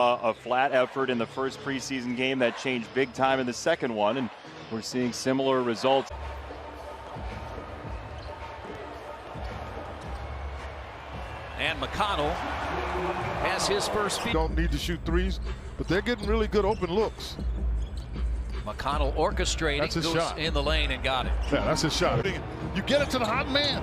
A flat effort in the first preseason game that changed big time in the second one, and we're seeing similar results. And McConnell has his first feed. Don't need to shoot threes, but they're getting really good open looks. McConnell orchestrating, that's his goes shot. In the lane and got it. Yeah, that's his shot. You get it to the hot man.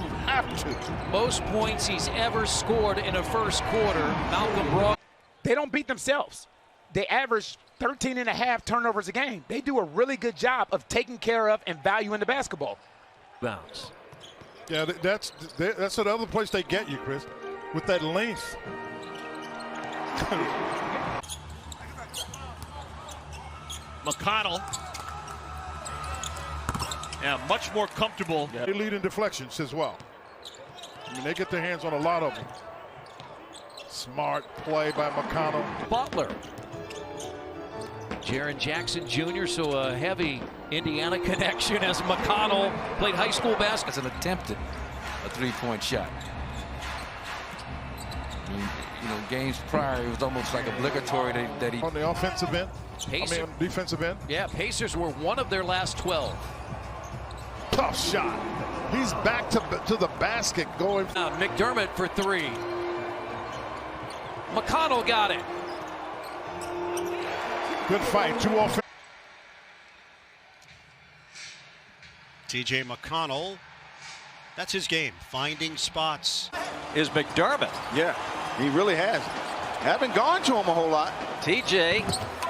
You have to. Most points he's ever scored in a first quarter. Malcolm Brogdon. They don't beat themselves. They average 13.5 turnovers a game. They do a really good job of taking care of and valuing the basketball. Bounce. Yeah, that's another place they get you, Chris, with that length. McConnell. Yeah, much more comfortable. They lead in deflections as well. I mean, they get their hands on a lot of them. Smart play by McConnell. Butler. Jaren Jackson Jr., so a heavy Indiana connection as McConnell played high school basketball. As an attempted a three-point shot. I mean, you know, games prior, it was almost like obligatory that he... On the offensive end? Pacers, defensive end? Yeah, Pacers were one of their last 12. Tough shot. He's back to the basket going. McDermott for three. McConnell got it. Good fight. 2 offense. TJ McConnell, that's his game, finding spots. Is McDermott. Yeah, he really has. Haven't gone to him a whole lot. TJ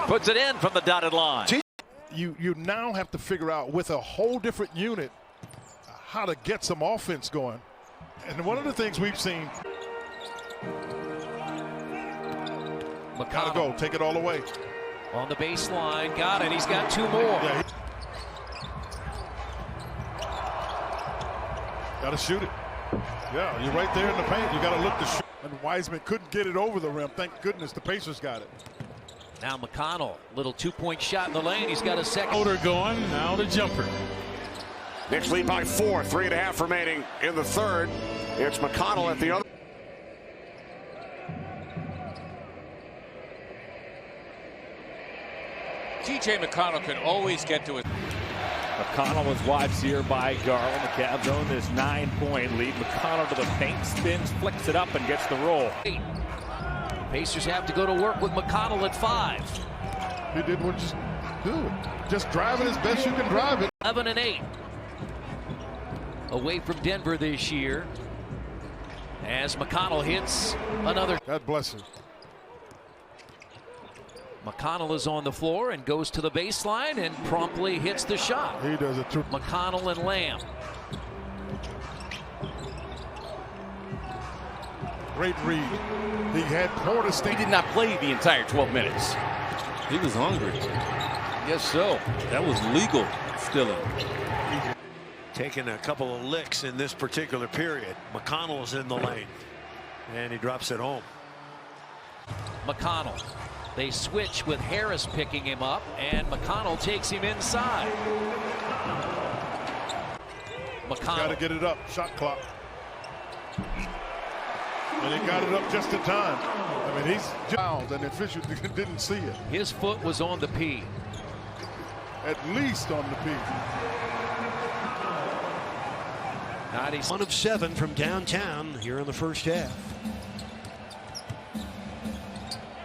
puts it in from the dotted line. You now have to figure out with a whole different unit how to get some offense going. And one of the things we've seen. Gotta go, take it all away. On the baseline, got it. He's got 2 more. Yeah, gotta shoot it. Yeah, you're right there in the paint. You gotta look to shoot. And Wiseman couldn't get it over the rim. Thank goodness the Pacers got it. Now McConnell, little 2-point shot in the lane. He's got a second. Motor going, now the jumper. Knicks lead by 4, 3.5 remaining in the third. It's McConnell at the other. TJ McConnell can always get to it. McConnell was watched here by Garland. The Cavs own this 9-point lead. McConnell to the paint, spins, flicks it up, and gets the roll. Pacers have to go to work with McConnell at 5. He did what just do it. Just drive it as best you can drive it. 11 and 8. Away from Denver this year. As McConnell hits another. God bless him. McConnell is on the floor and goes to the baseline and promptly hits the shot. He does it too. McConnell and Lamb. Great read. He had Porter State. He did not play the entire 12 minutes. He was hungry. Yes, so. That was legal stealing. Taking a couple of licks in this particular period. McConnell's in the lane. And he drops it home. McConnell. They switch with Harris picking him up, and McConnell takes him inside. McConnell. Got to get it up. Shot clock. And he got it up just in time. I mean, he's fouled, and the official didn't see it. His foot was on the P. At least on the P. 1 of 7 from downtown here in the first half.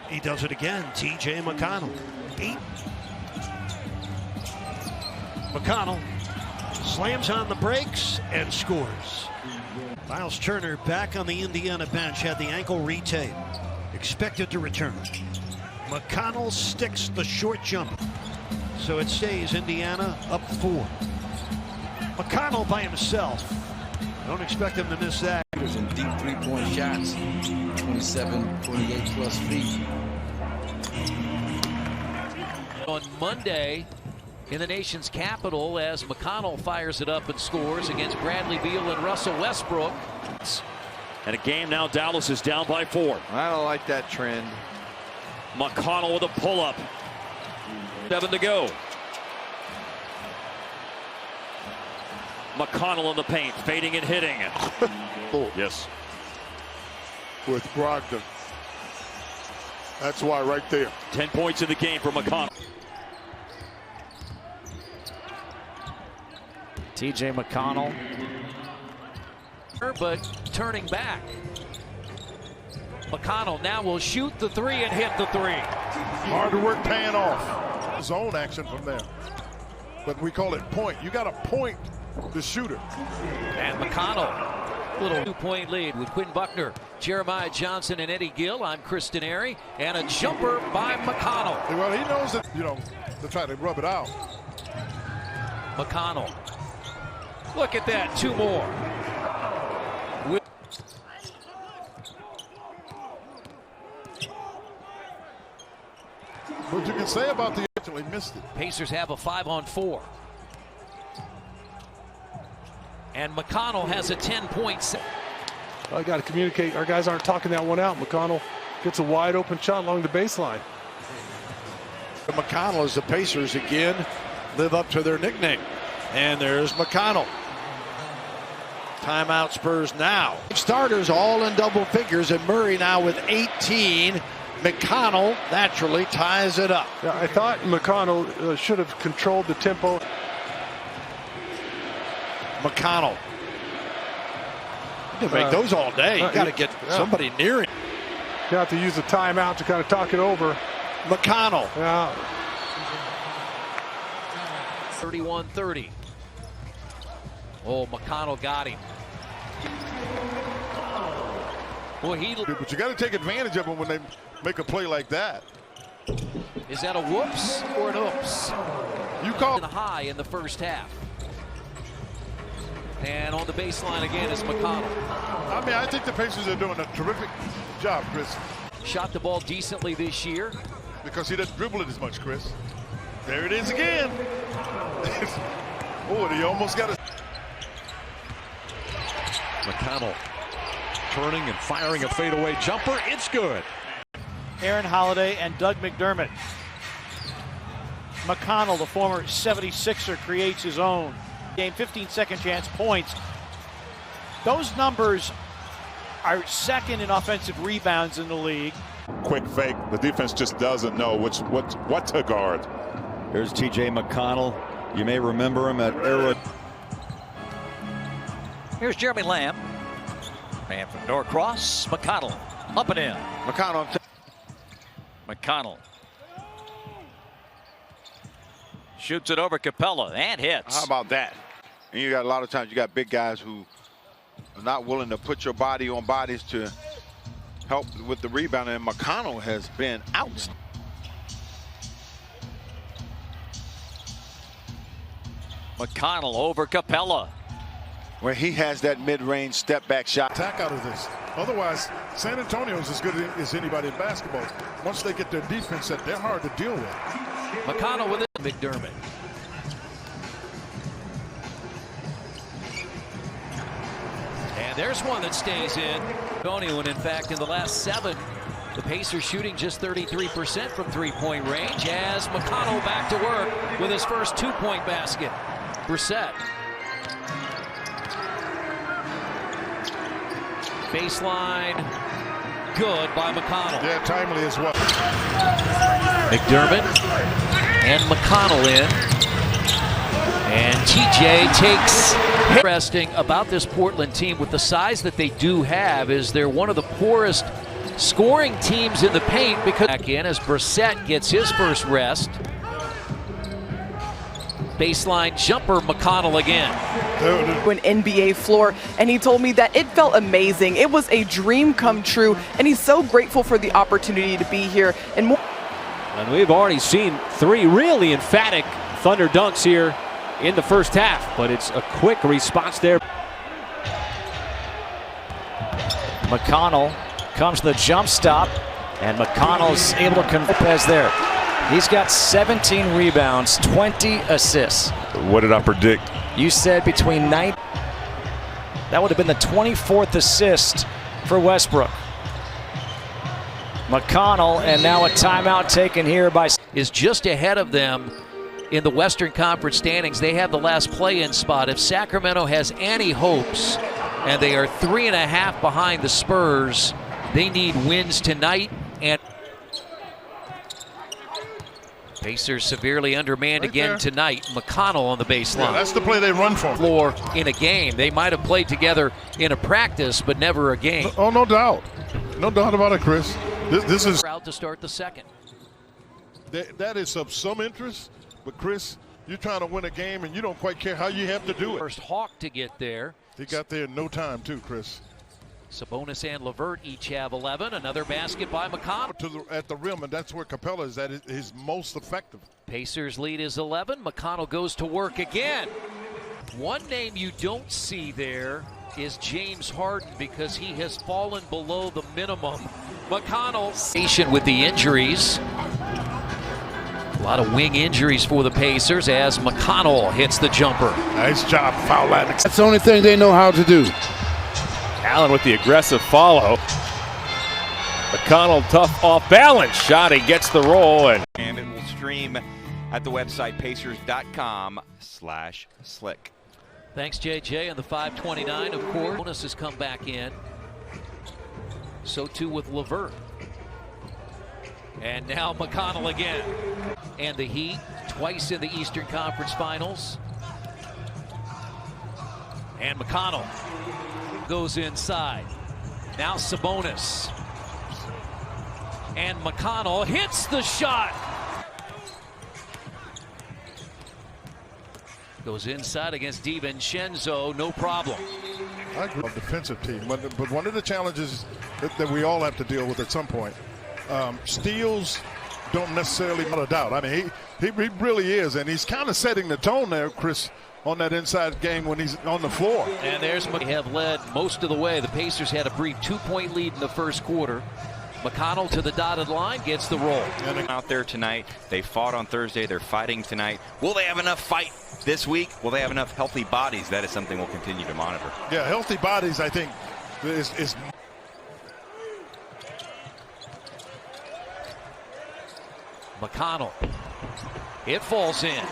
He does it again. TJ McConnell. 8. McConnell slams on the brakes and scores. Miles Turner back on the Indiana bench, had the ankle re-tape. Expected to return. McConnell sticks the short jump. So it stays Indiana up 4. McConnell by himself. Don't expect him to miss that. Some deep 3-point shots. 27, 28 plus feet. On Monday in the nation's capital as McConnell fires it up and scores against Bradley Beal and Russell Westbrook. And a game now Dallas is down by 4. I don't like that trend. McConnell with a pull-up. 7 to go. McConnell in the paint, fading and hitting. Oh. Yes. With Brogdon. That's why right there. 10 points in the game for McConnell. TJ McConnell. But turning back. McConnell now will shoot the three and hit the three. Hard to work paying off. Zone action from there. But we call it point. You got to point the shooter. And McConnell, little 2-point lead with Quinn Buckner, Jeremiah Johnson, and Eddie Gill. I'm Chris Denary, and a jumper by McConnell. Well, he knows that, to try to rub it out. McConnell. Look at that, 2 more. What you can say about the actually missed it. Pacers have a 5-on-4. And McConnell has a 10-point set. I got to communicate. Our guys aren't talking that one out. McConnell gets a wide open shot along the baseline. McConnell, as the Pacers again live up to their nickname. And there's McConnell. Timeout Spurs now. Starters all in double figures, and Murray now with 18. McConnell naturally ties it up. Yeah, I thought McConnell should have controlled the tempo. McConnell. You can make those all day. You got to get somebody near him. You have to use a timeout to kind of talk it over. McConnell. Yeah. 31-30. Oh, McConnell got him. Boy, but you got to take advantage of them when they make a play like that. Is that a whoops or an oops? You call the high in the first half. And on the baseline again is McConnell. I think the Pacers are doing a terrific job, Chris. Shot the ball decently this year. Because he doesn't dribble it as much, Chris. There it is again. Oh, and he almost got it. McConnell turning and firing a fadeaway jumper. It's good. Aaron Holiday and Doug McDermott. McConnell, the former 76er, creates his own. Game 15 second chance points. Those numbers are second in offensive rebounds in the league. Quick fake. The defense just doesn't know what to guard. Here's TJ McConnell. You may remember him at Arrow. Here's Jeremy Lamb. Man from Norcross. McConnell up and in. McConnell shoots it over Capella and hits. How about that? And you got a lot of times you got big guys who are not willing to put your body on bodies to help with the rebound, and McConnell has been out. McConnell over Capella. Where he has that mid-range step-back shot. Attack out of this. Otherwise, San Antonio is as good as anybody in basketball. Once they get their defense set, they're hard to deal with. McConnell with it. McDermott. And there's one that stays in. Antonio, and in fact, in the last 7, the Pacers shooting just 33% from three-point range as McConnell back to work with his first 2-point basket. Brissett. Baseline, good by McConnell. Yeah, timely as well. McDermott and McConnell in. And TJ takes. Interesting about this Portland team with the size that they do have is they're one of the poorest scoring teams in the paint because back in as Brissett gets his first rest. Baseline jumper, McConnell again. An NBA floor, and he told me that it felt amazing. It was a dream come true, and he's so grateful for the opportunity to be here. And we've already seen 3 really emphatic Thunder dunks here in the first half, but it's a quick response there. McConnell comes to the jump stop, and McConnell's able to Lopez there. He's got 17 rebounds, 20 assists. What did I predict? You said between 9. That would have been the 24th assist for Westbrook. McConnell, and now a timeout taken here by. Is just ahead of them in the Western Conference standings. They have the last play-in spot. If Sacramento has any hopes, and they are 3.5 behind the Spurs, they need wins tonight. And Pacers severely undermanned again tonight. McConnell on the baseline. Yeah, that's the play they run from. Floor in a game. They might have played together in a practice, but never a game. Oh, no doubt. No doubt about it, Chris. This is proud to start the second. That is of some interest, but Chris, you're trying to win a game and you don't quite care how you have to do it. First Hawk to get there. He got there in no time too, Chris. Sabonis and LeVert each have 11. Another basket by McConnell. At the rim, and that's where Capella is at his most effective. Pacers lead is 11. McConnell goes to work again. One name you don't see there is James Harden because he has fallen below the minimum. McConnell patient with the injuries. A lot of wing injuries for the Pacers as McConnell hits the jumper. Nice job, foul line. That's the only thing they know how to do. Allen with the aggressive follow. McConnell tough off balance shot. He gets the roll and it will stream at the website pacers.com/slick. Thanks, JJ. And the 5:29, of course. Bonus has come back in. So too with LeVert. And now McConnell again. And the Heat, twice in the Eastern Conference Finals. And McConnell goes inside. Now Sabonis. And McConnell hits the shot. Goes inside against DiVincenzo, no problem. I agree. A defensive team, but one of the challenges that we all have to deal with at some point, steals don't necessarily, not a doubt. I mean, he really is, and he's kind of setting the tone there, Chris, on that inside game when he's on the floor. And there's they have led most of the way. The Pacers had a brief 2-point lead in the first quarter. McConnell to the dotted line, gets the roll. Out there tonight, they fought on Thursday, they're fighting tonight. Will they have enough fight this week? Will they have enough healthy bodies? That is something we'll continue to monitor. Yeah, healthy bodies, I think, is McConnell. It falls in.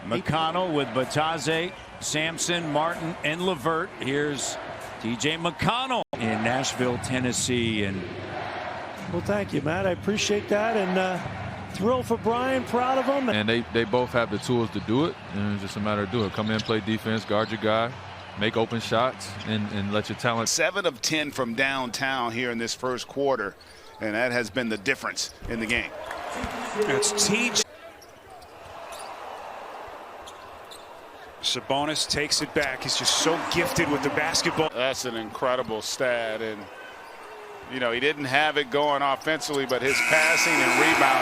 McConnell with Bataze, Sampson, Martin, and LeVert. Here's TJ McConnell in Nashville, Tennessee. And well, thank you, Matt. I appreciate that, and thrilled for Brian, proud of him. And they both have the tools to do it, and it's just a matter of doing it. Come in, play defense, guard your guy, make open shots, and let your talent. 7 of 10 from downtown here in this first quarter, and that has been the difference in the game. It's TJ. Sabonis takes it back. He's just so gifted with the basketball. That's an incredible stat, and you know, he didn't have it going offensively, but his passing and rebound